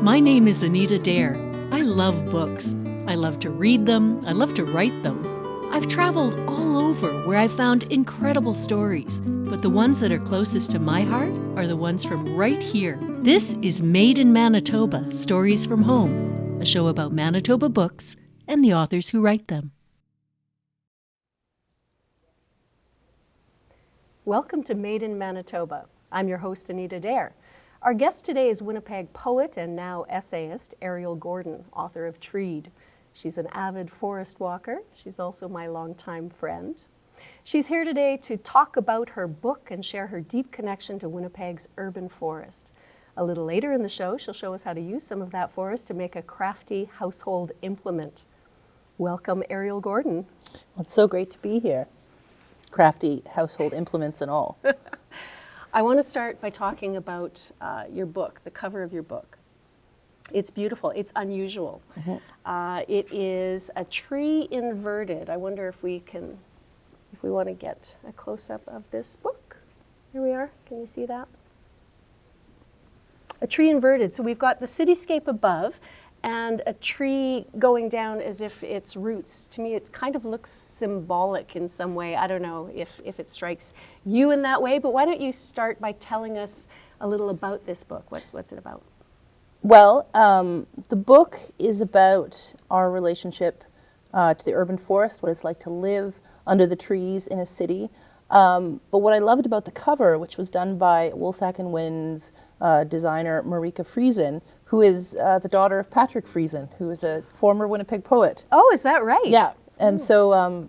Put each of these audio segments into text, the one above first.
My name is Anita Dare. I love books. I love to read them. I love to write them. I've traveled all over where I've found incredible stories, but the ones that are closest to my heart are the ones from right here. This is Made in Manitoba, Stories from Home, a show about Manitoba books and the authors who write them. Welcome to Made in Manitoba. I'm your host, Anita Dare. Our guest today is Winnipeg poet and now essayist Ariel Gordon, author of Treed. She's an avid forest walker. She's also my longtime friend. She's here today to talk about her book and share her deep connection to Winnipeg's urban forest. A little later in the show, she'll show us how to use some of that forest to make a crafty household implement. Welcome, Ariel Gordon. Well, it's so great to be here. Crafty household implements and all. I want to start by talking about your book, the cover of your book. It's beautiful. It's unusual. Mm-hmm. It is a tree inverted. I wonder if we want to get a close-up of this book. Here we are. Can you see that? A tree inverted. So we've got the cityscape above and a tree going down as if its roots. To me, it kind of looks symbolic in some way. I don't know if it strikes you in that way, but why don't you start by telling us a little about this book? What's it about? Well, the book is about our relationship to the urban forest, what it's like to live under the trees in a city. But what I loved about the cover, which was done by Woolsack and Wind's designer Marika Friesen, who is the daughter of Patrick Friesen, who is a former Winnipeg poet. Oh, is that right? Yeah, and so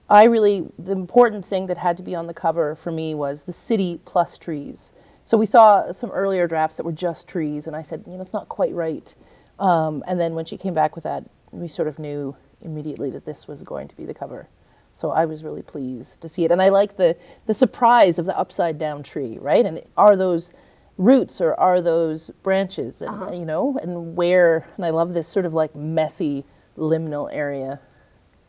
the important thing that had to be on the cover for me was the city plus trees. So we saw some earlier drafts that were just trees, and I said, it's not quite right. And then when she came back with that, we sort of knew immediately that this was going to be the cover. So I was really pleased to see it. And I like the surprise of the upside down tree, right? And are those roots or are those branches? And, and where, and I love this sort of like messy liminal area.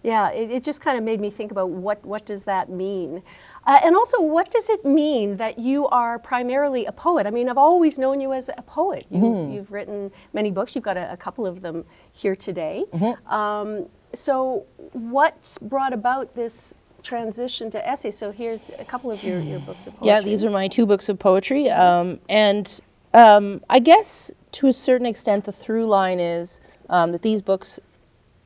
Yeah, it just kind of made me think about what does that mean? And also, what does it mean that you are primarily a poet? I mean, I've always known you as a poet. You've written many books. You've got a couple of them here today. Mm-hmm. So what brought about this transition to essay? So here's a couple of your books of poetry. Yeah, these are my two books of poetry. I guess to a certain extent the through line is that these books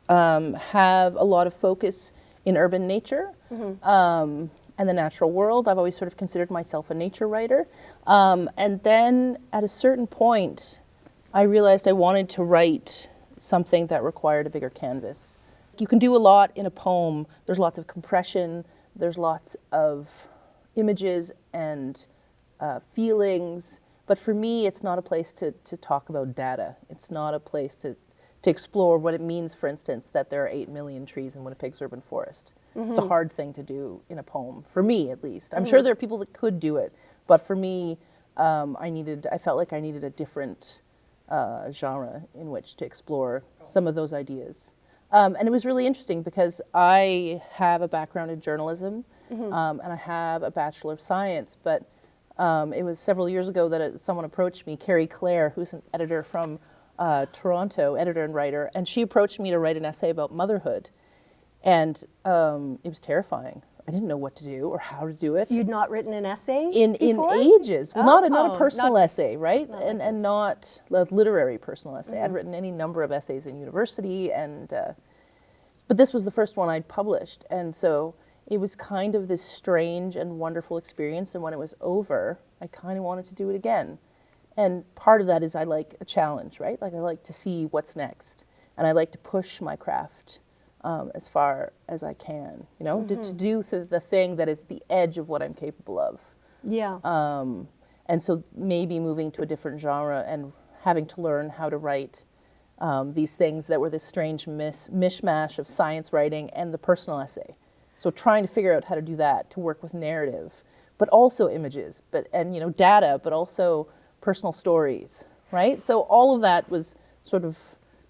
have a lot of focus in urban nature and the natural world. I've always sort of considered myself a nature writer. And then at a certain point, I realized I wanted to write something that required a bigger canvas. You can do a lot in a poem. There's lots of compression. There's lots of images and feelings. But for me, it's not a place to talk about data. It's not a place to explore what it means, for instance, that there are 8 million trees in Winnipeg's urban forest. Mm-hmm. It's a hard thing to do in a poem, for me at least. I'm sure there are people that could do it. But for me, I felt like I needed a different genre in which to explore some of those ideas. And it was really interesting because I have a background in journalism and I have a Bachelor of Science, but it was several years ago that someone approached me, Carrie Clare, who's an editor from Toronto, editor and writer, and she approached me to write an essay about motherhood. And it was terrifying. I didn't know what to do or how to do it. You'd not written an essay before? In ages. Well, not a personal essay, right? And not a literary personal essay. I'd written any number of essays in university, but this was the first one I'd published. And so it was kind of this strange and wonderful experience. And when it was over, I kind of wanted to do it again. And part of that is I like a challenge, right? Like I like to see what's next. And I like to push my craft as far as I can, to do the thing that is the edge of what I'm capable of. Yeah. And so maybe moving to a different genre and having to learn how to write these things that were this strange mishmash of science writing and the personal essay. So trying to figure out how to do that, to work with narrative, but also images, and data, but also personal stories, right? So all of that was sort of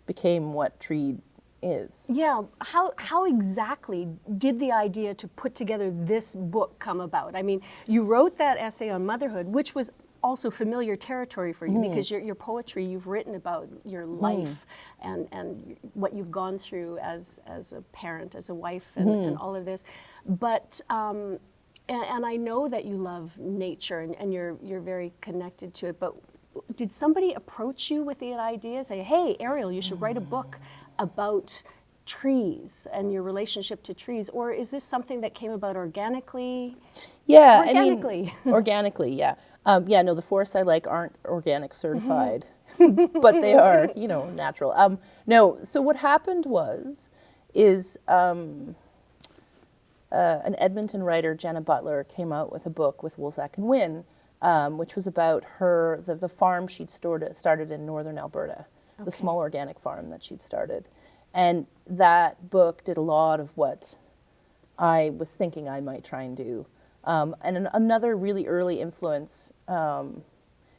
became what Treed is. Yeah, how exactly did the idea to put together this book come about? I mean, you wrote that essay on motherhood, which was also familiar territory for you because your poetry, you've written about your life and what you've gone through as a parent, as a wife, and all of this. But and I know that you love nature and you're very connected to it. But did somebody approach you with the idea, say, "Hey, Ariel, you should write a book about trees and your relationship to trees," or is this something that came about organically? Yeah, organically. I mean, organically, yeah. Yeah, no, the forests I like aren't organic certified, but they are, natural. No, so what happened is an Edmonton writer, Jenna Butler, came out with a book with Woolsack and Wynne, which was about the farm she'd started in northern Alberta, the small organic farm that she'd started. And that book did a lot of what I was thinking I might try and do. And another really early influence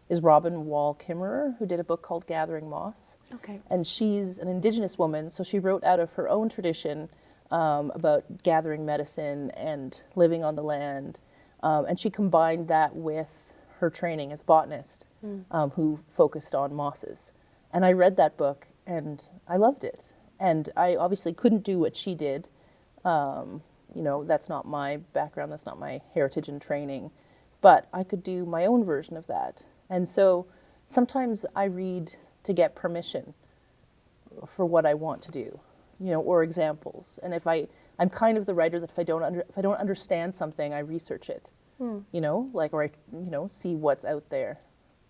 is Robin Wall Kimmerer, who did a book called Gathering Moss. Okay. And she's an Indigenous woman, so she wrote out of her own tradition about gathering medicine and living on the land. And she combined that with her training as a botanist, who focused on mosses. And I read that book, and I loved it. And I obviously couldn't do what she did. That's not my background, that's not my heritage and training. But I could do my own version of that. And so sometimes I read to get permission for what I want to do, or examples. And I'm kind of the writer that if I don't understand something, I research it, see what's out there.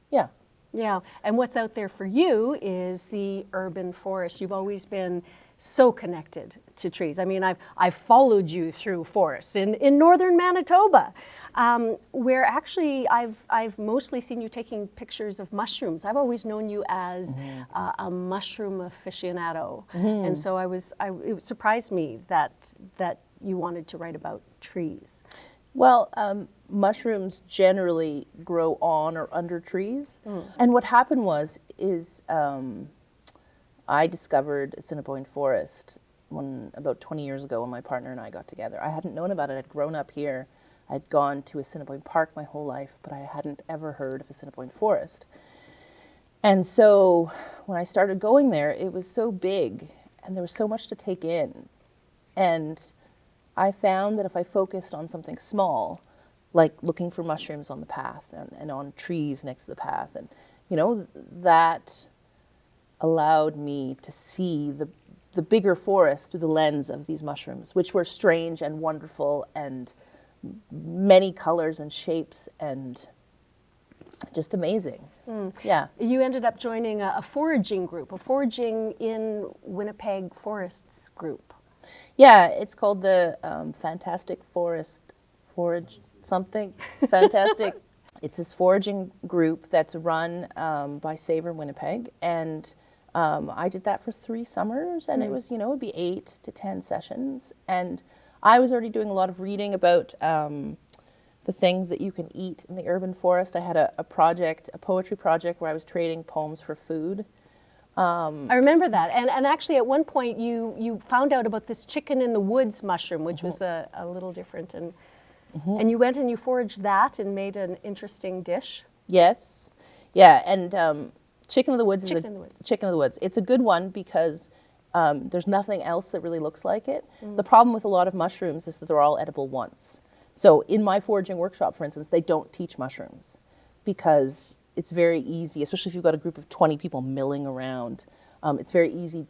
Yeah. Yeah, and what's out there for you is the urban forest. You've always been so connected to trees. I mean, I've followed you through forests in northern Manitoba, where actually I've mostly seen you taking pictures of mushrooms. I've always known you as a mushroom aficionado, and so it surprised me that you wanted to write about trees. Well, mushrooms generally grow on or under trees. And what happened is I discovered Assiniboine Forest about 20 years ago when my partner and I got together. I hadn't known about it. I'd grown up here. I'd gone to Assiniboine Park my whole life, but I hadn't ever heard of Assiniboine Forest. And so when I started going there, it was so big and there was so much to take in. And I found that if I focused on something small, like looking for mushrooms on the path and on trees next to the path, and that allowed me to see the bigger forest through the lens of these mushrooms, which were strange and wonderful and many colors and shapes and just amazing. Yeah. You ended up joining a foraging group, a foraging in Winnipeg forests group. Yeah, it's called the Fantastic Forest Forage something. Fantastic. It's this foraging group that's run by Savor Winnipeg, and I did that for 3 summers, and it was, it'd be 8 to 10 sessions, and I was already doing a lot of reading about the things that you can eat in the urban forest. I had a poetry project where I was trading poems for food. I remember that, and actually at one point you found out about this chicken in the woods mushroom, which was a little different, and you went and you foraged that and made an interesting dish. Yes, yeah, and chicken of the woods Chicken of the woods. It's a good one because there's nothing else that really looks like it. The problem with a lot of mushrooms is that they're all edible once. So in my foraging workshop, for instance, they don't teach mushrooms because it's very easy, especially if you've got a group of 20 people milling around. It's very easy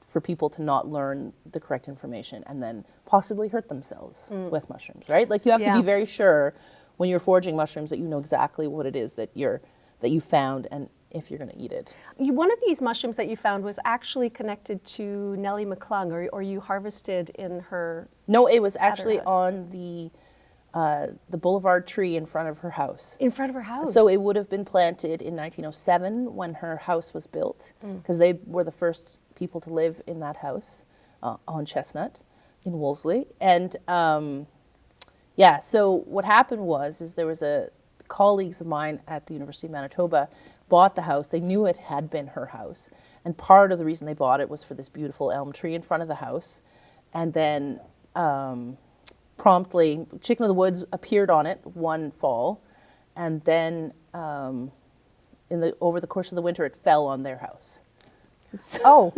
for people to not learn the correct information and then possibly hurt themselves with mushrooms, right? Like you have to be very sure when you're foraging mushrooms that you know exactly what it is that you found and if you're going to eat it. One of these mushrooms that you found was actually connected to Nellie McClung, or you harvested in her. No, it was actually on the boulevard tree in front of her house. In front of her house? So it would have been planted in 1907 when her house was built, because they were the first people to live in that house on Chestnut in Wolseley. And so what happened is there was colleagues of mine at the University of Manitoba bought the house. They knew it had been her house. And part of the reason they bought it was for this beautiful elm tree in front of the house. And then promptly, Chicken of the Woods appeared on it one fall. and then over the course of the winter, it fell on their house. Oh.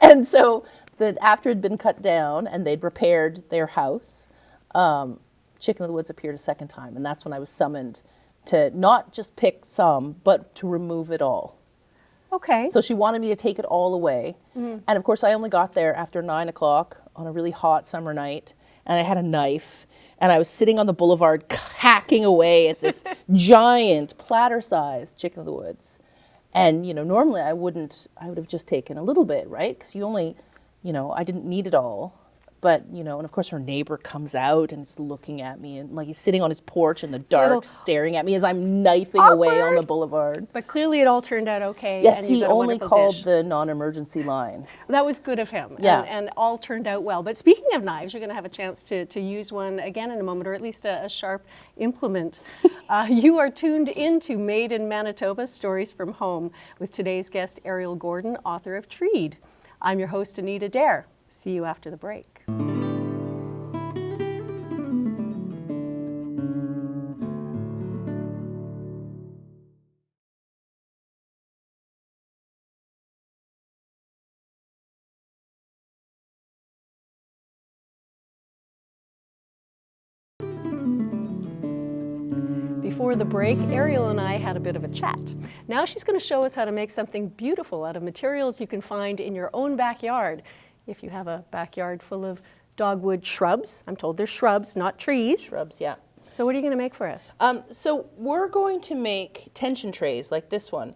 And so that after it had been cut down and they'd repaired their house, Chicken of the Woods appeared a second time, and that's when I was summoned to not just pick some, but to remove it all. Okay. So she wanted me to take it all away. And of course, I only got there after 9 o'clock on a really hot summer night, and I had a knife, and I was sitting on the boulevard hacking away at this giant platter-sized Chicken of the Woods. And, you know, normally I would have just taken a little bit, right? Because you only, you know, I didn't need it all. But, you know, and of course her neighbor comes out and is looking at me, and like he's sitting on his porch in the dark, staring at me as I'm knifing away on the boulevard. But clearly it all turned out okay. Yes, and you he got a only wonderful called dish. the non-emergency line. That was good of him. Yeah. And all turned out well. But speaking of knives, you're going to have a chance to use one again in a moment, or at least a sharp implement. You are tuned into Made in Manitoba, Stories from Home, with today's guest, Ariel Gordon, author of Treed. I'm your host, Anita Dare. See you after the break. Before the break, Ariel and I had a bit of a chat. Now she's going to show us how to make something beautiful out of materials you can find in your own backyard. If you have a backyard full of dogwood shrubs, I'm told they're shrubs, not trees. Shrubs, yeah. So what are you going to make for us? So we're going to make tension trays like this one.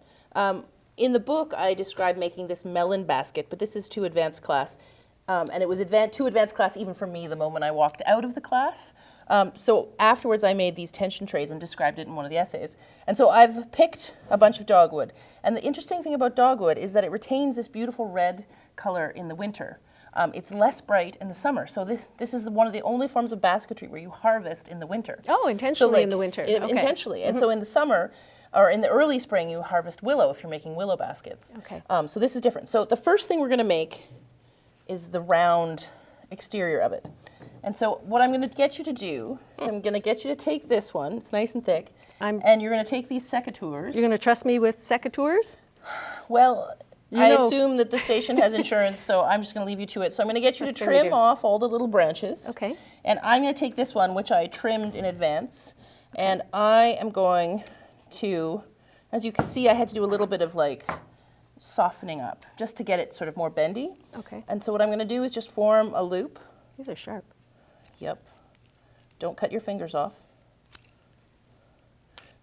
In the book, I described making this melon basket, but this is too advanced class. And it was too advanced class even for me the moment I walked out of the class. So afterwards I made these tension trays and described it in one of the essays. And so I've picked a bunch of dogwood. And the interesting thing about dogwood is that it retains this beautiful red color in the winter. It's less bright in the summer. So this is one of the only forms of basketry where you harvest in the winter. Oh, intentionally, so like, in the winter. Okay. Intentionally. And so in the summer, or in the early spring, you harvest willow if you're making willow baskets. Okay. So this is different. So the first thing we're going to make is the round exterior of it. And so what I'm going to get you to do is I'm going to get you to take this one. It's nice and thick. And you're going to take these secateurs. You're going to trust me with secateurs? Well, I assume that the station has insurance, so I'm just going to leave you to it. So I'm going to get you to trim off all the little branches. Okay. And I'm going to take this one, which I trimmed in advance, and I am going to, as you can see, I had to do a little bit of like softening up just to get it sort of more bendy. Okay. And so what I'm going to do is just form a loop. These are sharp. Yep. Don't cut your fingers off.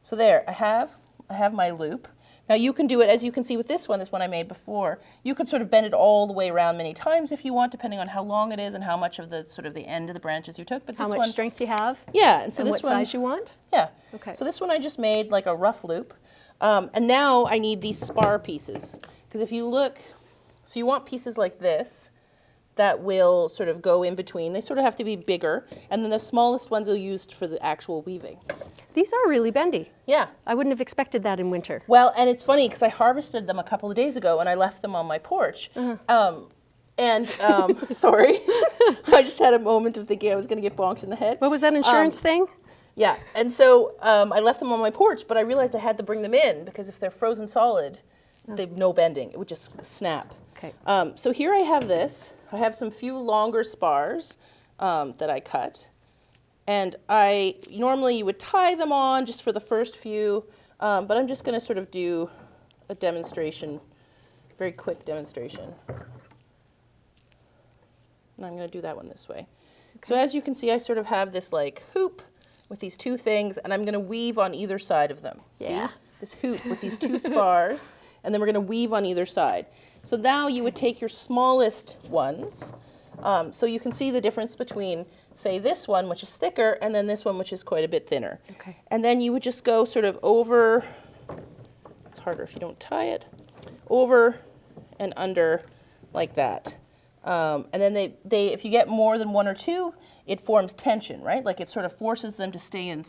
So there, I have my loop. Now you can do it, as you can see with this one I made before, you could sort of bend it all the way around many times if you want, depending on how long it is and how much of the sort of the end of the branches you took. But how much strength you have? Yeah, and so and this what size you want? Yeah. Okay. So this one I just made like a rough loop. And now I need these spar pieces. Because if you look, so you want pieces like this that will sort of go in between. They sort of have to be bigger. And then the smallest ones you'll use for the actual weaving. These are really bendy. Yeah. I wouldn't have expected that in winter. Well, and it's funny because I harvested them a couple of days ago and I left them on my porch. Sorry, I just had a moment of thinking I was going to get bonked in the head. What was that insurance thing? Yeah, and so I left them on my porch, but I realized I had to bring them in because if they're frozen solid, they've no bending. It would just snap. Okay. So here I have this. I have some few longer spars that I cut. And normally you would tie them on just for the first few, but I'm just going to sort of do a demonstration, very quick demonstration. And I'm going to do that one this way. Okay. So as you can see, I sort of have this like hoop with these two things, and I'm going to weave on either side of them. Yeah. See? This hoop with these two spars, and then we're going to weave on either side. So now you would take your smallest ones. So you can see the difference between, say, this one, which is thicker, and then this one, which is quite a bit thinner. Okay. And then you would just go sort of over, it's harder if you don't tie it, over and under like that. And then if you get more than one or two, it forms tension, right? Like it sort of forces them to stay in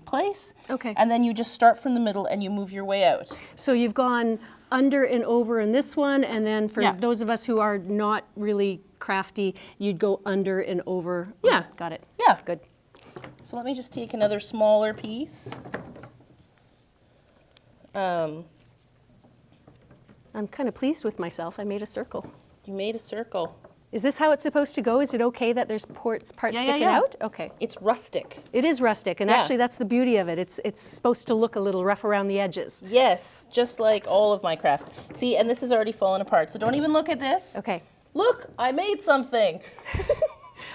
place. Okay. And then you just start from the middle and you move your way out. So you've gone under and over in this one, and then for those of us who are not really crafty, you'd go under and over. Yeah. Got it. Yeah. Good. So let me just take another smaller piece. I'm kind of pleased with myself. I made a circle. You made a circle. Is this how it's supposed to go? Is it okay that there's parts sticking yeah. out? Okay. It's rustic. It is rustic, and actually that's the beauty of it. It's supposed to look a little rough around the edges. Yes, just like all of my crafts. See, and this has already fallen apart, so don't even look at this. Okay. Look, I made something.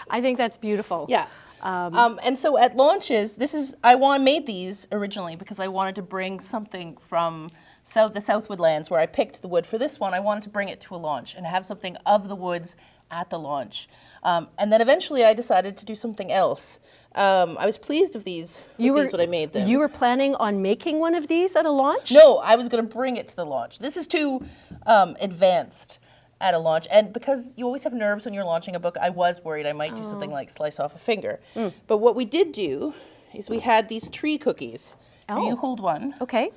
I think that's beautiful. Yeah. And so at launches, made these originally because I wanted to bring something from the Southwood lands where I picked the wood for this one. I wanted to bring it to a launch and have something of the woods at the launch. And then eventually I decided to do something else. I was pleased with these when I made them. You were planning on making one of these at a launch? No, I was going to bring it to the launch. This is too advanced at a launch. And because you always have nerves when you're launching a book, I was worried I might do something like slice off a finger. But what we did do is we had these tree cookies. Oh. You hold one. Okay.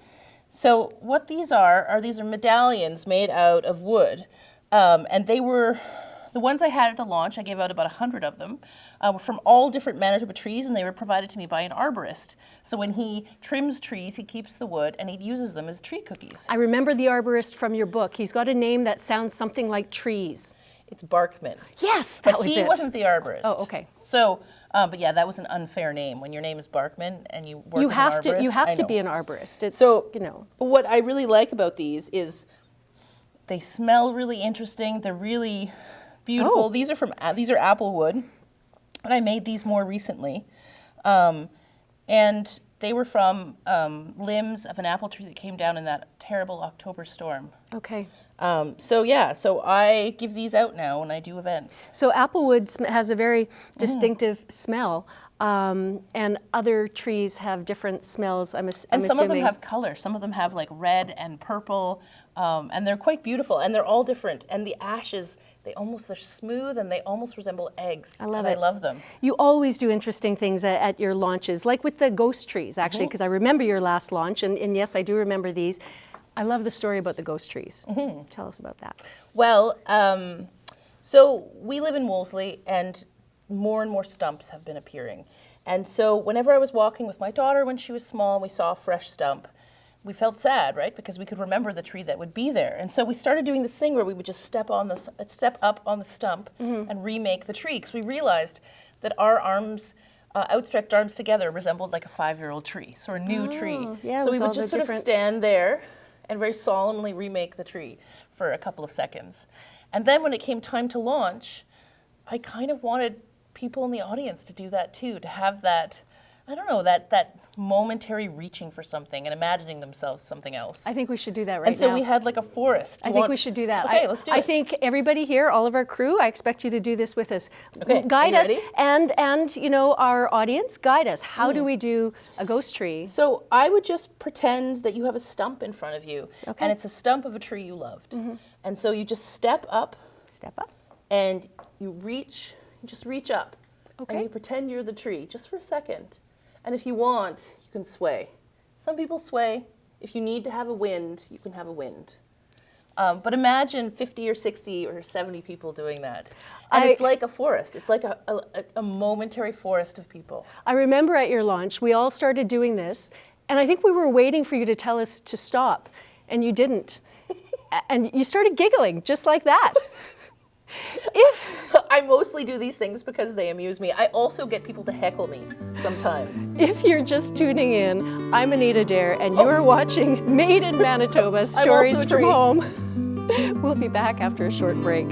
So what these are medallions made out of wood. And they were, the ones I had at the launch, I gave out about 100 of them, were from all different Manitoba trees, and they were provided to me by an arborist. So when he trims trees, he keeps the wood, and he uses them as tree cookies. I remember the arborist from your book. He's got a name that sounds something like trees. It's Barkman. Yes, that But was it. he wasn't the arborist. Oh, okay. So, but yeah, that was an unfair name. When your name is Barkman and you work as an arborist. You have I to know. be an arborist. It's, So, you know. what I really like about these is they smell really interesting. They're really beautiful. Oh. These are apple wood, but I made these more recently, and they were from limbs of an apple tree that came down in that terrible October storm. Okay. So I give these out now when I do events. So applewood has a very distinctive smell, and other trees have different smells. I'm And some assuming. of them have color. Some of them have like red and purple, and they're quite beautiful. And they're all different. And the ashes, they're smooth and they almost resemble eggs. I love and it. I love them. You always do interesting things at your launches, like with the ghost trees, actually, because I remember your last launch, and yes, I do remember these. I love the story about the ghost trees. Tell us about that. Well, so we live in Wolseley, and more stumps have been appearing. And so whenever I was walking with my daughter when she was small and we saw a fresh stump, we felt sad, right? Because we could remember the tree that would be there. And so we started doing this thing where we would just step up on the stump and remake the tree, because we realized that our arms, outstretched arms together, resembled like a 5-year-old tree, so a new tree. Yeah, so we with would all just the sort of different- stand there and very solemnly remake the tree for a couple of seconds. And then when it came time to launch, I kind of wanted people in the audience to do that too, to have that, I don't know, that momentary reaching for something and imagining themselves something else. I think we should do that right now. And so we had like a forest. I think we should do that. Okay, let's do it. I think everybody here, all of our crew, I expect you to do this with us. Okay, Guide are us, you ready? and you know, our audience, guide us. How do we do a ghost tree? So I would just pretend that you have a stump in front of you, Okay. and it's a stump of a tree you loved. And so you just step up Step up. and you just reach up. Okay. And you pretend you're the tree just for a second. And if you want, you can sway. Some people sway. If you need to have a wind, you can have a wind. But imagine 50 or 60 or 70 people doing that. And it's like a forest. It's like a momentary forest of people. I remember at your launch, we all started doing this, and I think we were waiting for you to tell us to stop, and you didn't. And you started giggling just like that. I mostly do these things because they amuse me. I also get people to heckle me sometimes. If you're just tuning in, I'm Anita Dare, and you're watching Made in Manitoba, Stories also a from tree. Home. We'll be back after a short break.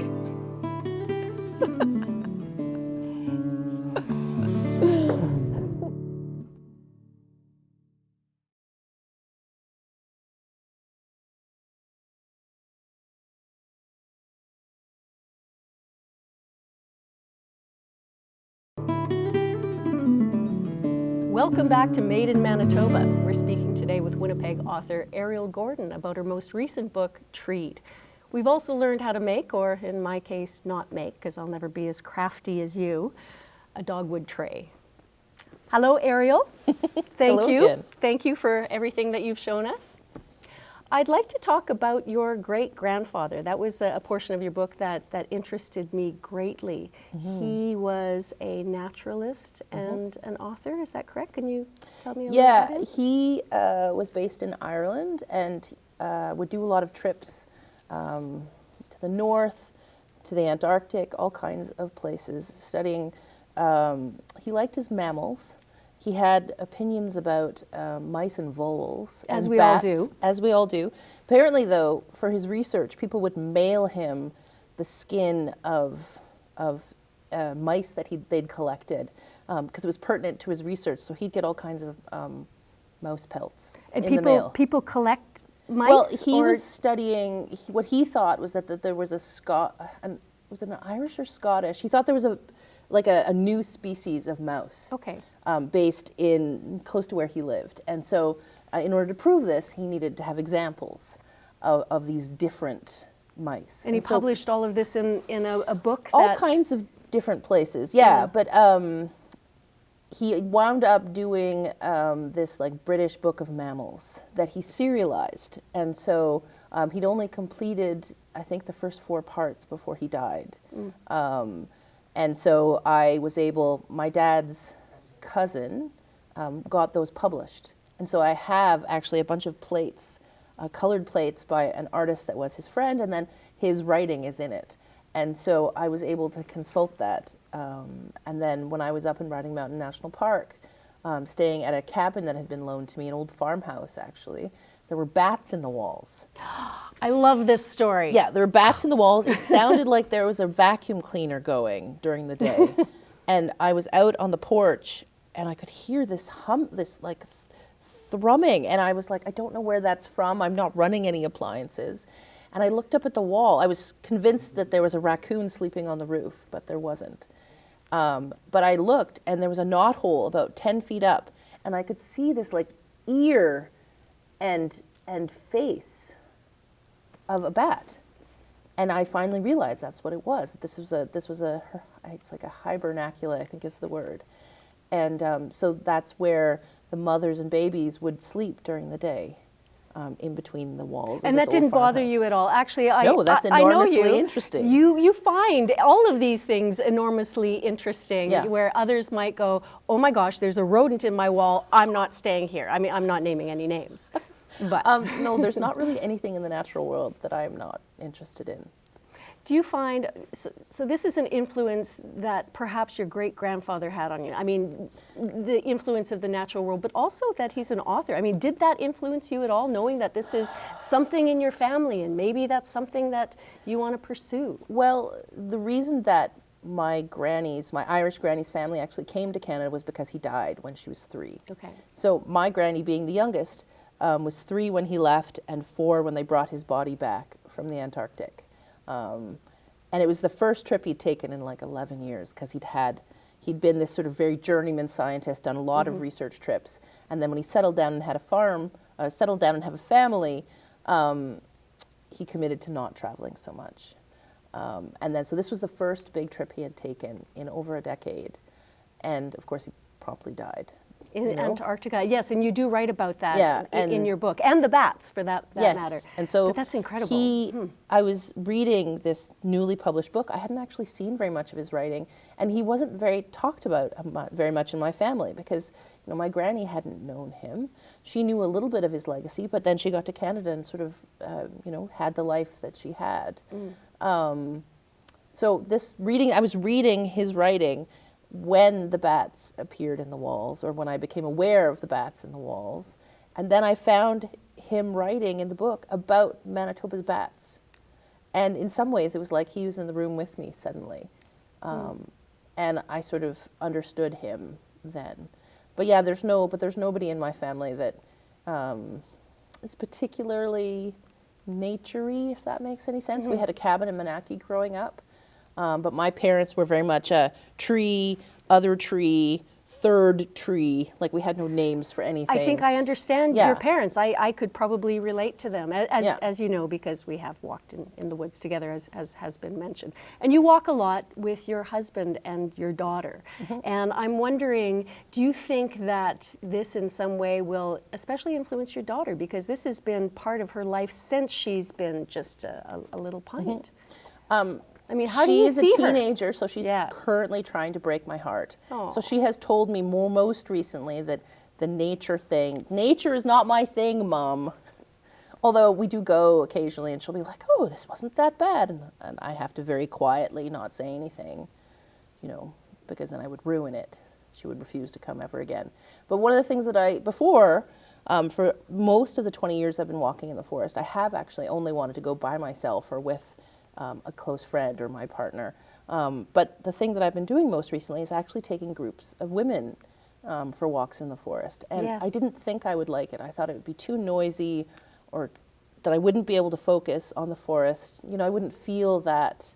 Welcome back to Made in Manitoba. We're speaking today with Winnipeg author Ariel Gordon about her most recent book, Treed. We've also learned how to make, or in my case, not make, because I'll never be as crafty as you, a dogwood tray. Hello, Ariel. Thank Hello you. again. Thank you for everything that you've shown us. I'd like to talk about your great-grandfather. That was a portion of your book that interested me greatly. He was a naturalist and an author, is that correct? Can you tell me a little about him? Yeah, he was based in Ireland and would do a lot of trips to the north, to the Antarctic, all kinds of places, studying. He liked his mammals. He had opinions about mice and voles. As and we all bats, do. As we all do. Apparently, though, for his research, people would mail him the skin of mice that they'd collected because it was pertinent to his research. So he'd get all kinds of mouse pelts And in the mail. people collect mice? Well, he or- was studying, what he thought was that there was was it an Irish or Scottish? He thought there was a new species of mouse. Okay. Based in close to where he lived. And so in order to prove this, he needed to have examples of these different mice. And he so published all of this in a book all that... kinds of different places, yeah. But he wound up doing this like British Book of Mammals that he serialized. And so he'd only completed, I think, the first 4 parts before he died. And so I was able, my dad's cousin got those published. And so I have actually a bunch of plates, colored plates by an artist that was his friend, and then his writing is in it. And so I was able to consult that. And then when I was up in Riding Mountain National Park, staying at a cabin that had been loaned to me, an old farmhouse actually, there were bats in the walls. I love this story. Yeah, there were bats in the walls. It sounded like there was a vacuum cleaner going during the day. And I was out on the porch and I could hear this this like thrumming. And I was like, I don't know where that's from. I'm not running any appliances. And I looked up at the wall. I was convinced that there was a raccoon sleeping on the roof, but there wasn't. But I looked and there was a knothole about 10 feet up. And I could see this like ear and face of a bat. And I finally realized that's what it was. This was it's like a hibernacula, I think is the word. And so that's where the mothers and babies would sleep during the day, in between the walls. And that didn't bother you at all. Actually, No, that's I know enormously you. interesting. You find all of these things enormously interesting, Yeah. where others might go, oh my gosh, there's a rodent in my wall, I'm not staying here. I mean, I'm not naming any names. But No, there's not really anything in the natural world that I'm not interested in. do you find, so this is an influence that perhaps your great-grandfather had on you. I mean, the influence of the natural world, but also that he's an author. I mean, did that influence you at all, knowing that this is something in your family and maybe that's something that you want to pursue? Well, the reason that my Irish granny's family actually came to Canada was because he died when she was 3. Okay. So my granny, being the youngest, was 3 when he left and 4 when they brought his body back from the Antarctic. And it was the first trip he'd taken in like 11 years because he'd been this sort of very journeyman scientist, done a lot of research trips. And then when he settled down and had a farm, settled down and have a family, he committed to not traveling so much. And then, so this was the first big trip he had taken in over a decade. And of course he promptly died. In Antarctica, yes, and you do write about that in your book, and the bats, for that yes. matter. And so but that's incredible. I was reading this newly published book. I hadn't actually seen very much of his writing, and he wasn't very talked about very much in my family because my granny hadn't known him. She knew a little bit of his legacy, but then she got to Canada and sort of had the life that she had. So I was reading his writing when the bats appeared in the walls, or when I became aware of the bats in the walls. And then I found him writing in the book about Manitoba's bats. And in some ways, it was like he was in the room with me suddenly. And I sort of understood him then. But yeah, there's nobody in my family that is particularly nature-y, if that makes any sense. We had a cabin in Manaki growing up. But my parents were very much a tree, other tree, third tree. Like we had no names for anything. I think I understand Yeah. your parents. I could probably relate to them, Yeah. as you know, because we have walked in the woods together, as has been mentioned. And you walk a lot with your husband and your daughter. And I'm wondering, do you think that this in some way will especially influence your daughter? Because this has been part of her life since she's been just a little pint. I mean, how do you see her? She's a teenager, so she's Yeah. currently trying to break my heart. Aw. So she has told me most recently that the nature thing, nature is not my thing, Mom. Although we do go occasionally and she'll be like, oh, this wasn't that bad. And I have to very quietly not say anything, you know, because then I would ruin it. She would refuse to come ever again. But one of the things that for most of the 20 years I've been walking in the forest, I have actually only wanted to go by myself or with a close friend or my partner. But the thing that I've been doing most recently is actually taking groups of women for walks in the forest. And Yeah. I didn't think I would like it. I thought it would be too noisy or that I wouldn't be able to focus on the forest. You know, I wouldn't feel that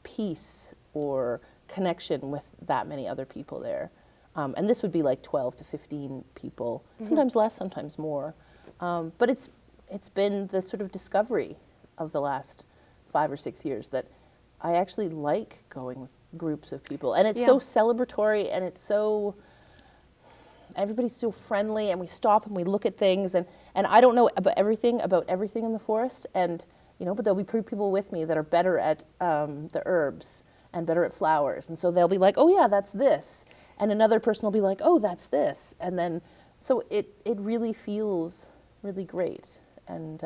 peace or connection with that many other people there. And this would be like 12 to 15 people, sometimes less, sometimes more. But it's been the sort of discovery of the last 5 or 6 years that I actually like going with groups of people. And it's so celebratory and it's so, everybody's so friendly and we stop and we look at things and I don't know about everything in the forest and, you know, but there'll be people with me that are better at the herbs and better at flowers. And so they'll be like, oh yeah, that's this. And another person will be like, oh, that's this. And then, so it really feels really great. And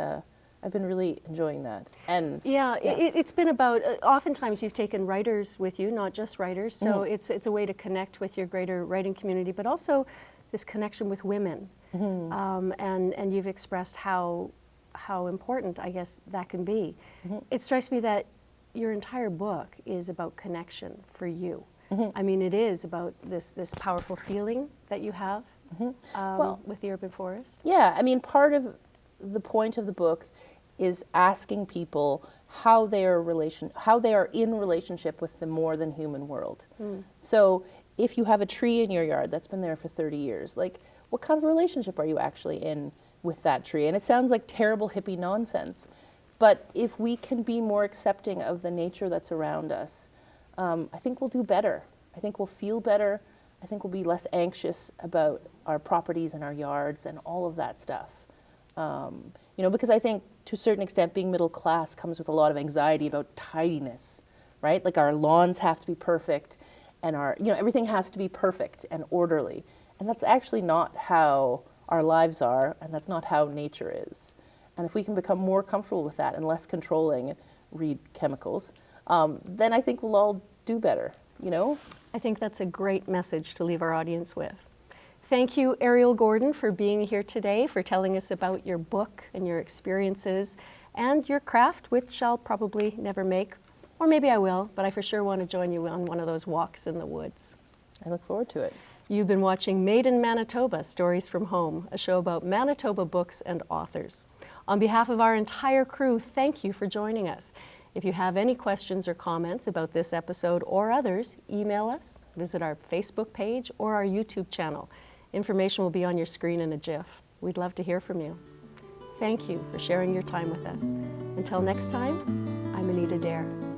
I've been really enjoying that. And it's been about, oftentimes you've taken writers with you, not just writers, so it's a way to connect with your greater writing community, but also this connection with women. And you've expressed how important, I guess, that can be. It strikes me that your entire book is about connection for you. I mean, it is about this powerful feeling that you have with the urban forest. Yeah, I mean, part of the point of the book is asking people how they are in relationship with the more than human world. So if you have a tree in your yard that's been there for 30 years, like what kind of relationship are you actually in with that tree? And it sounds like terrible hippie nonsense, but if we can be more accepting of the nature that's around us, I think we'll do better. I think we'll feel better. I think we'll be less anxious about our properties and our yards and all of that stuff. You know, because I think to a certain extent being middle class comes with a lot of anxiety about tidiness, right? Like our lawns have to be perfect and everything has to be perfect and orderly. And that's actually not how our lives are, and that's not how nature is. And if we can become more comfortable with that and less controlling, read chemicals, then I think we'll all do better, you know? I think that's a great message to leave our audience with. Thank you, Ariel Gordon, for being here today, for telling us about your book and your experiences and your craft, which I'll probably never make, or maybe I will, but I for sure want to join you on one of those walks in the woods. I look forward to it. You've been watching Made in Manitoba, Stories from Home, a show about Manitoba books and authors. On behalf of our entire crew, thank you for joining us. If you have any questions or comments about this episode or others, email us, visit our Facebook page or our YouTube channel. Information will be on your screen in a GIF. We'd love to hear from you. Thank you for sharing your time with us. Until next time, I'm Anita Dare.